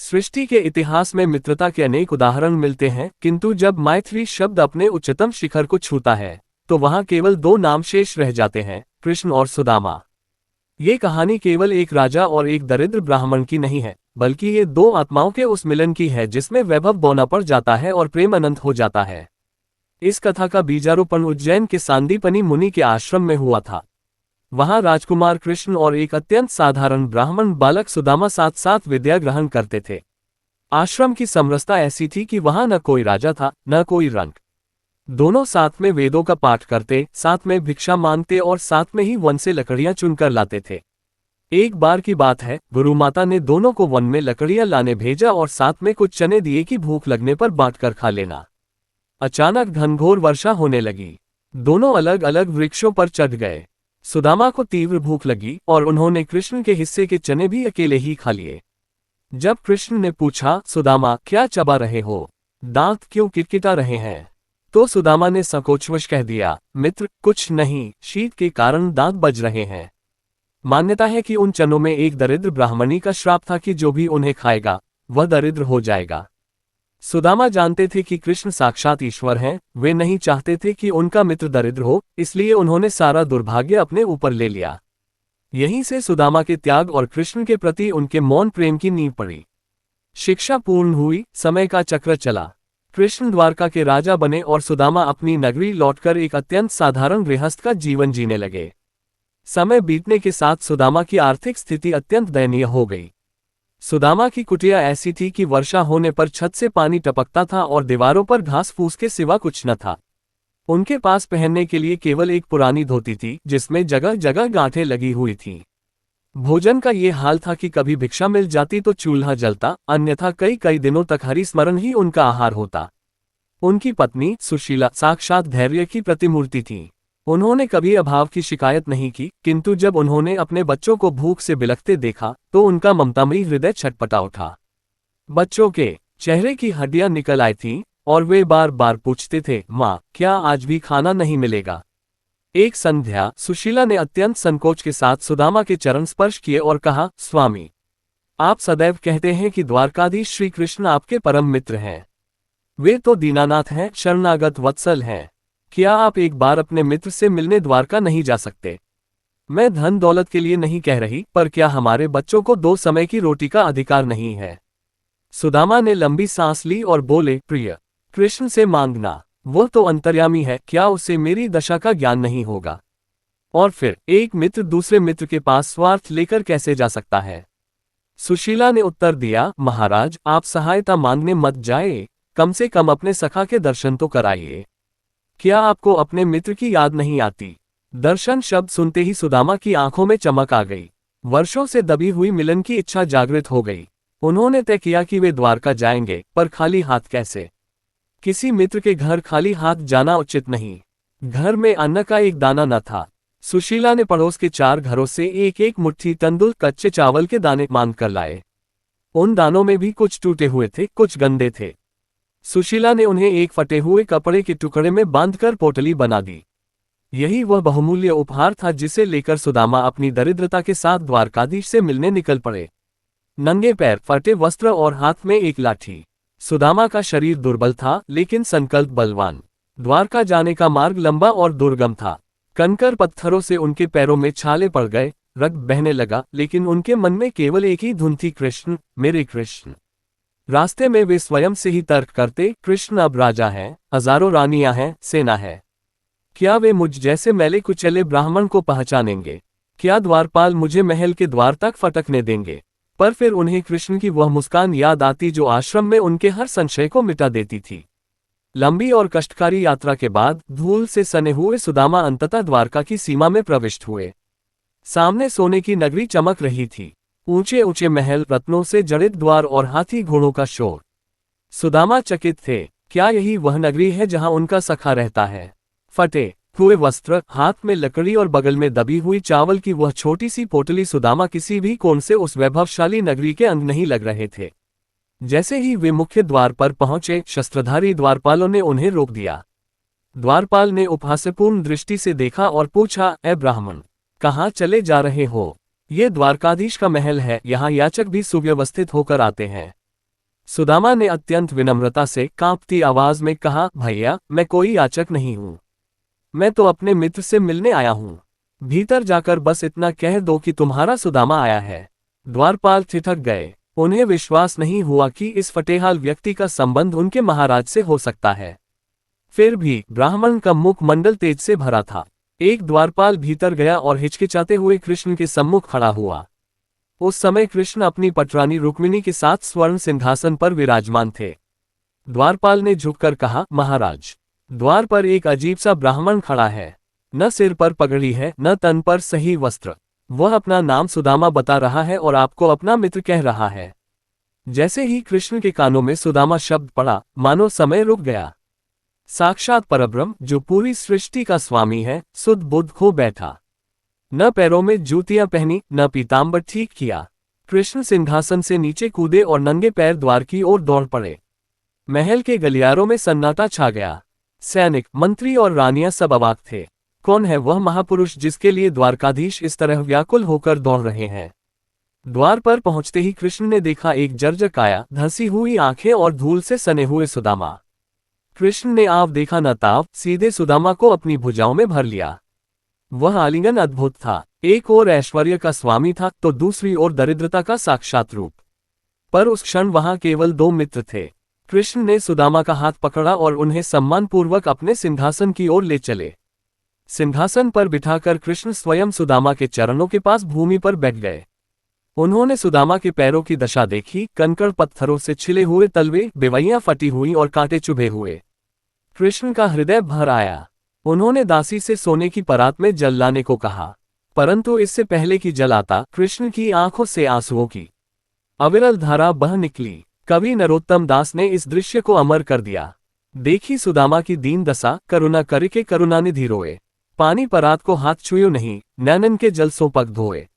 सृष्टि के इतिहास में मित्रता के अनेक उदाहरण मिलते हैं, किंतु जब मैत्री शब्द अपने उच्चतम शिखर को छूता है तो वहां केवल दो नाम शेष रह जाते हैं, कृष्ण और सुदामा। ये कहानी केवल एक राजा और एक दरिद्र ब्राह्मण की नहीं है, बल्कि ये दो आत्माओं के उस मिलन की है जिसमें वैभव बौना पड़ जाता है और प्रेम अनंत हो जाता है। इस कथा का बीजारोपण उज्जैन के सांदीपनि मुनि के आश्रम में हुआ था। वहां राजकुमार कृष्ण और एक अत्यंत साधारण ब्राह्मण बालक सुदामा साथ साथ विद्या ग्रहण करते थे। आश्रम की समरसता ऐसी थी कि वहां न कोई राजा था न कोई रंक। दोनों साथ में वेदों का पाठ करते, साथ में भिक्षा मांगते और साथ में ही वन से लकड़ियां चुनकर लाते थे। एक बार की बात है, गुरु माता ने दोनों को वन में लकड़ियां लाने भेजा और साथ में कुछ चने दिए कि भूख लगने पर बांटकर खा लेना। अचानक घनघोर वर्षा होने लगी। दोनों अलग अलग वृक्षों पर चढ़ गए। सुदामा को तीव्र भूख लगी और उन्होंने कृष्ण के हिस्से के चने भी अकेले ही खा लिए। जब कृष्ण ने पूछा, सुदामा क्या चबा रहे हो, दांत क्यों किटकिटा रहे हैं, तो सुदामा ने संकोचवश कह दिया, मित्र कुछ नहीं, शीत के कारण दांत बज रहे हैं। मान्यता है कि उन चनों में एक दरिद्र ब्राह्मणी का श्राप था कि जो भी उन्हें खाएगा वह दरिद्र हो जाएगा। सुदामा जानते थे कि कृष्ण साक्षात ईश्वर हैं, वे नहीं चाहते थे कि उनका मित्र दरिद्र हो, इसलिए उन्होंने सारा दुर्भाग्य अपने ऊपर ले लिया। यहीं से सुदामा के त्याग और कृष्ण के प्रति उनके मौन प्रेम की नींव पड़ी। शिक्षा पूर्ण हुई, समय का चक्र चला। कृष्ण द्वारका के राजा बने और सुदामा अपनी नगरी लौटकर एक अत्यंत साधारण गृहस्थ का जीवन जीने लगे। समय बीतने के साथ सुदामा की आर्थिक स्थिति अत्यंत दयनीय हो गई। सुदामा की कुटिया ऐसी थी कि वर्षा होने पर छत से पानी टपकता था और दीवारों पर घास फूस के सिवा कुछ न था। उनके पास पहनने के लिए केवल एक पुरानी धोती थी जिसमें जगह जगह गांठें लगी हुई थीं। भोजन का ये हाल था कि कभी भिक्षा मिल जाती तो चूल्हा जलता, अन्यथा कई कई दिनों तक हरिस्मरण ही उनका आहार होता। उनकी पत्नी सुशीला साक्षात धैर्य की प्रतिमूर्ति थी। उन्होंने कभी अभाव की शिकायत नहीं की, किंतु जब उन्होंने अपने बच्चों को भूख से बिलखते देखा तो उनका ममतामयी हृदय छटपटा उठा। बच्चों के चेहरे की हड्डियां निकल आई थीं और वे बार बार पूछते थे, माँ क्या आज भी खाना नहीं मिलेगा। एक संध्या सुशीला ने अत्यंत संकोच के साथ सुदामा के चरण स्पर्श किए और कहा, स्वामी आप सदैव कहते हैं कि द्वारकाधीश श्री कृष्ण आपके परम मित्र हैं। वे तो दीनानाथ हैं, शरणागत वत्सल हैं। क्या आप एक बार अपने मित्र से मिलने द्वारका नहीं जा सकते। मैं धन दौलत के लिए नहीं कह रही, पर क्या हमारे बच्चों को 2 समय की रोटी का अधिकार नहीं है। सुदामा ने लंबी सांस ली और बोले, प्रिय कृष्ण से मांगना, वो तो अंतर्यामी है, क्या उसे मेरी दशा का ज्ञान नहीं होगा। और फिर एक मित्र दूसरे मित्र के पास स्वार्थ लेकर कैसे जा सकता है। सुशीला ने उत्तर दिया, महाराज आप सहायता मांगने मत जाए, कम से कम अपने सखा के दर्शन तो कराइए। क्या आपको अपने मित्र की याद नहीं आती। दर्शन शब्द सुनते ही सुदामा की आंखों में चमक आ गई। वर्षों से दबी हुई मिलन की इच्छा जागृत हो गई। उन्होंने तय किया कि वे द्वारका जाएंगे, पर खाली हाथ कैसे। किसी मित्र के घर खाली हाथ जाना उचित नहीं। घर में अन्न का एक दाना न था। सुशीला ने पड़ोस के 4 घरों से एक एक मुट्ठी तंदुल कच्चे चावल के दाने मांग कर लाए। उन दानों में भी कुछ टूटे हुए थे, कुछ गंदे थे। सुशीला ने उन्हें एक फटे हुए कपड़े के टुकड़े में बांधकर पोटली बना दी। यही वह बहुमूल्य उपहार था जिसे लेकर सुदामा अपनी दरिद्रता के साथ द्वारकाधीश से मिलने निकल पड़े। नंगे पैर, फटे वस्त्र और हाथ में एक लाठी। सुदामा का शरीर दुर्बल था लेकिन संकल्प बलवान। द्वारका जाने का मार्ग लंबा और दुर्गम था। कंकर पत्थरों से उनके पैरों में छाले पड़ गए, रक्त बहने लगा, लेकिन उनके मन में केवल एक ही धुन थी, कृष्ण मेरे कृष्ण। रास्ते में वे स्वयं से ही तर्क करते, कृष्ण अब राजा हैं, हजारों रानियां हैं, सेना है। क्या वे मुझ जैसे मैले कुचले ब्राह्मण को पहचानेंगे। क्या द्वारपाल मुझे महल के द्वार तक फटकने देंगे। पर फिर उन्हें कृष्ण की वह मुस्कान याद आती जो आश्रम में उनके हर संशय को मिटा देती थी। लंबी और कष्टकारी यात्रा के बाद धूल से सने हुए सुदामा अंततः द्वारका की सीमा में प्रविष्ट हुए। सामने सोने की नगरी चमक रही थी। ऊंचे ऊंचे महल, रत्नों से जड़ित द्वार और हाथी घोड़ों का शोर। सुदामा चकित थे, क्या यही वह नगरी है जहां उनका सखा रहता है। फटे हुए वस्त्र, हाथ में लकड़ी और बगल में दबी हुई चावल की वह छोटी सी पोटली सुदामा किसी भी कोण से उस वैभवशाली नगरी के अंग नहीं लग रहे थे। जैसे ही वे मुख्य द्वार पर पहुंचे, शस्त्रधारी द्वारपालों ने उन्हें रोक दिया। द्वारपाल ने उपहासपूर्ण दृष्टि से देखा और पूछा, ए ब्राह्मण, कहाँ चले जा रहे हो। ये द्वारकाधीश का महल है, यहाँ याचक भी सुव्यवस्थित होकर आते हैं। सुदामा ने अत्यंत विनम्रता से कांपती आवाज में कहा, भैया, मैं कोई याचक नहीं हूं। मैं तो अपने मित्र से मिलने आया हूं। भीतर जाकर बस इतना कह दो कि तुम्हारा सुदामा आया है। द्वारपाल ठिठक गए। उन्हें विश्वास नहीं हुआ कि इस फटेहाल व्यक्ति का संबंध उनके महाराज से हो सकता है। फिर भी ब्राह्मण का मुखमंडल तेज से भरा था। एक द्वारपाल भीतर गया और हिचकिचाते हुए कृष्ण के सम्मुख खड़ा हुआ। उस समय कृष्ण अपनी पटरानी रुक्मिणी के साथ स्वर्ण सिंहासन पर विराजमान थे। द्वारपाल ने झुककर कहा, महाराज, द्वार पर एक अजीब सा ब्राह्मण खड़ा है। न सिर पर पगड़ी है, न तन पर सही वस्त्र। वह अपना नाम सुदामा बता रहा है और आपको अपना मित्र कह रहा है। जैसे ही कृष्ण के कानों में सुदामा शब्द पड़ा, मानो समय रुक गया। साक्षात परब्रह्म, जो पूरी सृष्टि का स्वामी है, सुध बुद्ध खो बैठा। न पैरों में जूतियां पहनी, न पीताम्बर ठीक किया। कृष्ण सिंहासन से नीचे कूदे और नंगे पैर द्वार की ओर दौड़ पड़े। महल के गलियारों में सन्नाटा छा गया। सैनिक, मंत्री और रानियां सब अवाक थे। कौन है वह महापुरुष जिसके लिए द्वारकाधीश इस तरह व्याकुल होकर दौड़ रहे हैं? द्वार पर पहुंचते ही कृष्ण ने देखा एक जर्जर काया, धंसी हुई आंखें और धूल से सने हुए सुदामा। कृष्ण ने आव देखा न ताव, सीधे सुदामा को अपनी भुजाओं में भर लिया। वह आलिंगन अद्भुत था। एक ओर ऐश्वर्य का स्वामी था तो दूसरी ओर दरिद्रता का साक्षात रूप। पर उस क्षण वहां केवल दो मित्र थे। कृष्ण ने सुदामा का हाथ पकड़ा और उन्हें सम्मानपूर्वक अपने सिंहासन की ओर ले चले। सिंहासन पर बिठाकर कृष्ण स्वयं सुदामा के चरणों के पास भूमि पर बैठ गए। उन्होंने सुदामा के पैरों की दशा देखी। कंकड़ पत्थरों से छिले हुए तलवे, बेवैयां फटी हुई और कांटे चुभे हुए। कृष्ण का हृदय भर आया। उन्होंने दासी से सोने की परात में जल लाने को कहा, परंतु इससे पहले कि जल आता, कृष्ण की आंखों से आंसुओं की अविरल धारा बह निकली। कवि नरोत्तम दास ने इस दृश्य को अमर कर दिया। देखी सुदामा की दीन दशा, करुणा करके करुणानिधि रोए। पानी परात को हाथ छुयो नहीं, नैनन के जल सो पग धोए।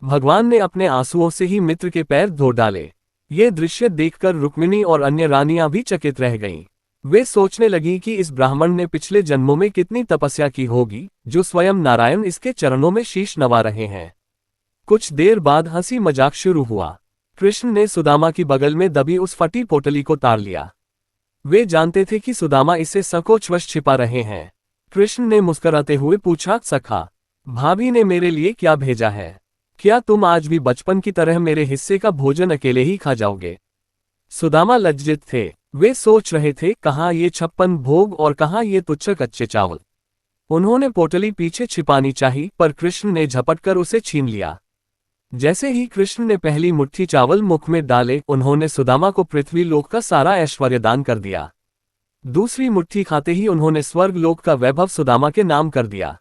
भगवान ने अपने आंसुओं से ही मित्र के पैर धो डाले। ये दृश्य देखकर रुक्मिणी और अन्य रानियां भी चकित रह गईं। वे सोचने लगी कि इस ब्राह्मण ने पिछले जन्मों में कितनी तपस्या की होगी, जो स्वयं नारायण इसके चरणों में शीश नवा रहे हैं। कुछ देर बाद हंसी मजाक शुरू हुआ। कृष्ण ने सुदामा की बगल में दबी उस फटी पोटली को तार लिया। वे जानते थे कि सुदामा इसे संकोचवश छिपा रहे हैं। कृष्ण ने मुस्कुराते हुए पूछा, सखा, भाभी ने मेरे लिए क्या भेजा है? क्या तुम आज भी बचपन की तरह मेरे हिस्से का भोजन अकेले ही खा जाओगे? सुदामा लज्जित थे। वे सोच रहे थे, कहाँ ये 56 भोग और कहाँ ये तुच्छ कच्चे चावल। उन्होंने पोटली पीछे छिपानी चाही, पर कृष्ण ने झपटकर उसे छीन लिया। जैसे ही कृष्ण ने पहली मुट्ठी चावल मुख में डाले, उन्होंने सुदामा को पृथ्वी लोक का सारा ऐश्वर्य दान कर दिया। दूसरी मुट्ठी खाते ही उन्होंने स्वर्ग लोक का वैभव सुदामा के नाम कर दिया।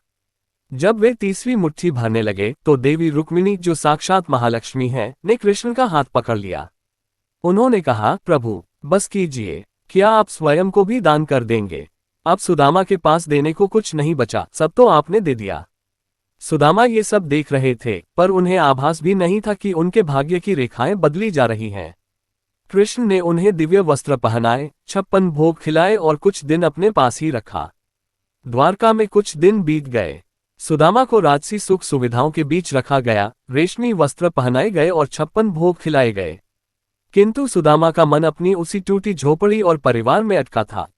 जब वे तीसरी मुट्ठी भरने लगे तो देवी रुक्मिणी, जो साक्षात महालक्ष्मी है, ने कृष्ण का हाथ पकड़ लिया। उन्होंने कहा, प्रभु, बस कीजिए। क्या आप स्वयं को भी दान कर देंगे? अब सुदामा के पास देने को कुछ नहीं बचा, सब तो आपने दे दिया। सुदामा ये सब देख रहे थे, पर उन्हें आभास भी नहीं था कि उनके भाग्य की रेखाएं बदली जा रही हैं। कृष्ण ने उन्हें दिव्य वस्त्र पहनाए, 56 भोग खिलाए और कुछ दिन अपने पास ही रखा। द्वारका में कुछ दिन बीत गए। सुदामा को राजसी सुख सुविधाओं के बीच रखा गया, रेशमी वस्त्र पहनाए गए और 56 भोग खिलाए गए। किंतु सुदामा का मन अपनी उसी टूटी झोपड़ी और परिवार में अटका था।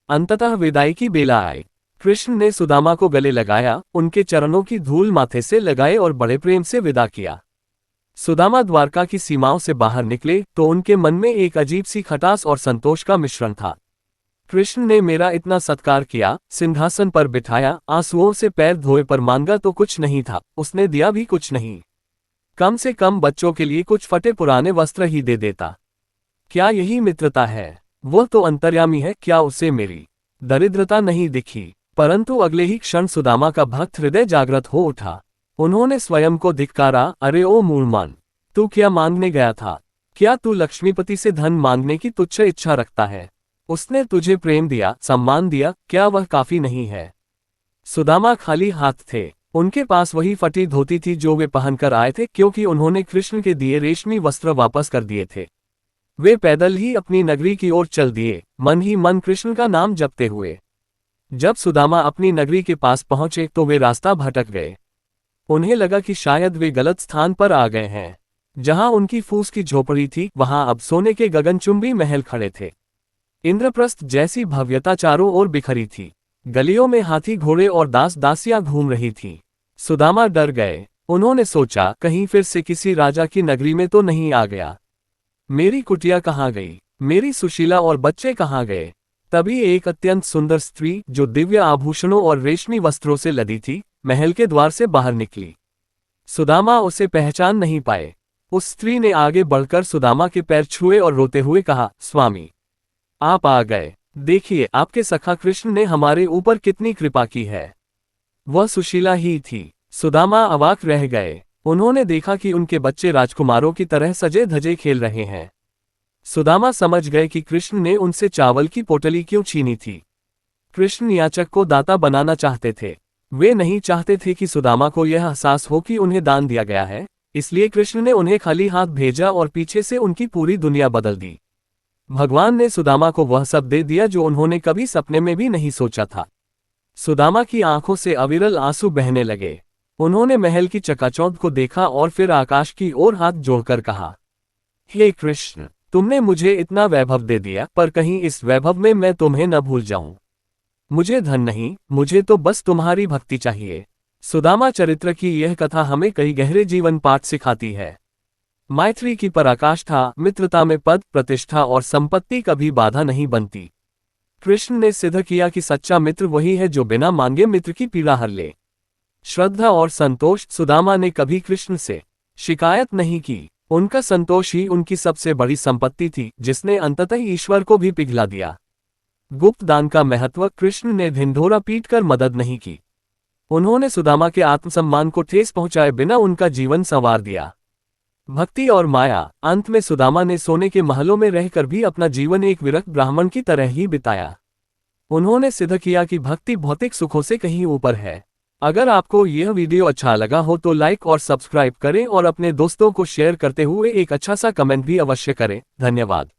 अंततः विदाई की बेला आई। कृष्ण ने सुदामा को गले लगाया, उनके चरणों की धूल माथे से लगाए और बड़े प्रेम से विदा किया। सुदामा द्वारका की सीमाओं से बाहर निकले तो उनके मन में एक अजीब सी खटास और संतोष का मिश्रण था। कृष्ण ने मेरा इतना सत्कार किया, सिंहासन पर बिठाया, आंसुओं से पैर धोए, पर मांगा तो कुछ नहीं था, उसने दिया भी कुछ नहीं। कम से कम बच्चों के लिए कुछ फटे पुराने वस्त्र ही दे देता। क्या यही मित्रता है? वह तो अंतर्यामी है, क्या उसे मेरी दरिद्रता नहीं दिखी? परंतु अगले ही क्षण सुदामा का भक्त हृदय जागृत हो उठा। उन्होंने स्वयं को धिक्कारा, अरे ओ मूर्खमन, तू क्या मांगने गया था? क्या तू लक्ष्मीपति से धन मांगने की तुच्छ इच्छा रखता है? उसने तुझे प्रेम दिया, सम्मान दिया, क्या वह काफी नहीं है? सुदामा खाली हाथ थे। उनके पास वही फटी धोती थी जो वे पहनकर आए थे, क्योंकि उन्होंने कृष्ण के दिए रेशमी वस्त्र वापस कर दिए थे। वे पैदल ही अपनी नगरी की ओर चल दिए, मन ही मन कृष्ण का नाम जपते हुए। जब सुदामा अपनी नगरी के पास पहुंचे तो वे रास्ता भटक गए। उन्हें लगा कि शायद वे गलत स्थान पर आ गए हैं। जहां उनकी फूस की झोपड़ी थी वहां अब सोने के गगनचुंबी महल खड़े थे। इंद्रप्रस्थ जैसी भव्यता चारों ओर बिखरी थी। गलियों में हाथी घोड़े और दास दासियां घूम रही थीं। सुदामा डर गए। उन्होंने सोचा, कहीं फिर से किसी राजा की नगरी में तो नहीं आ गया। मेरी कुटिया कहाँ गई? मेरी सुशीला और बच्चे कहाँ गए? तभी एक अत्यंत सुंदर स्त्री जो दिव्य आभूषणों और रेशमी वस्त्रों से लदी थी, महल के द्वार से बाहर निकली। सुदामा उसे पहचान नहीं पाए। उस स्त्री ने आगे बढ़कर सुदामा के पैर छुए और रोते हुए कहा, स्वामी, आप आ गए। देखिए, आपके सखा कृष्ण ने हमारे ऊपर कितनी कृपा की है। वह सुशीला ही थी। सुदामा अवाक रह गए। उन्होंने देखा कि उनके बच्चे राजकुमारों की तरह सजे धजे खेल रहे हैं। सुदामा समझ गए कि कृष्ण ने उनसे चावल की पोटली क्यों छीनी थी। कृष्ण याचक को दाता बनाना चाहते थे। वे नहीं चाहते थे कि सुदामा को यह एहसास हो कि उन्हें दान दिया गया है, इसलिए कृष्ण ने उन्हें खाली हाथ भेजा और पीछे से उनकी पूरी दुनिया बदल दी। भगवान ने सुदामा को वह सब दे दिया जो उन्होंने कभी सपने में भी नहीं सोचा था। सुदामा की आंखों से अविरल आंसू बहने लगे। उन्होंने महल की चकाचौंध को देखा और फिर आकाश की ओर हाथ जोड़कर कहा, हे कृष्ण, तुमने मुझे इतना वैभव दे दिया, पर कहीं इस वैभव में मैं तुम्हें न भूल जाऊं। मुझे धन नहीं, मुझे तो बस तुम्हारी भक्ति चाहिए। सुदामा चरित्र की यह कथा हमें कई गहरे जीवन पाठ सिखाती है। मैत्री की पराकाष्ठा, मित्रता में पद, प्रतिष्ठा और संपत्ति कभी बाधा नहीं बनती। कृष्ण ने सिद्ध किया कि सच्चा मित्र वही है जो बिना मांगे मित्र की पीड़ा हर ले। श्रद्धा और संतोष। सुदामा ने कभी कृष्ण से शिकायत नहीं की। उनका संतोष ही उनकी सबसे बड़ी संपत्ति थी, जिसने अंततः ईश्वर को भी पिघला दिया। गुप्त दान का महत्व। कृष्ण ने ढिंढोरा पीटकर मदद नहीं की। उन्होंने सुदामा के आत्मसम्मान को ठेस पहुंचाए बिना उनका जीवन संवार दिया। भक्ति और माया। अंत में सुदामा ने सोने के महलों में रहकर भी अपना जीवन एक विरक्त ब्राह्मण की तरह ही बिताया। उन्होंने सिद्ध किया कि भक्ति भौतिक सुखों से कहीं ऊपर है। अगर आपको यह वीडियो अच्छा लगा हो तो लाइक और सब्सक्राइब करें और अपने दोस्तों को शेयर करते हुए एक अच्छा सा कमेंट भी अवश्य करें। धन्यवाद।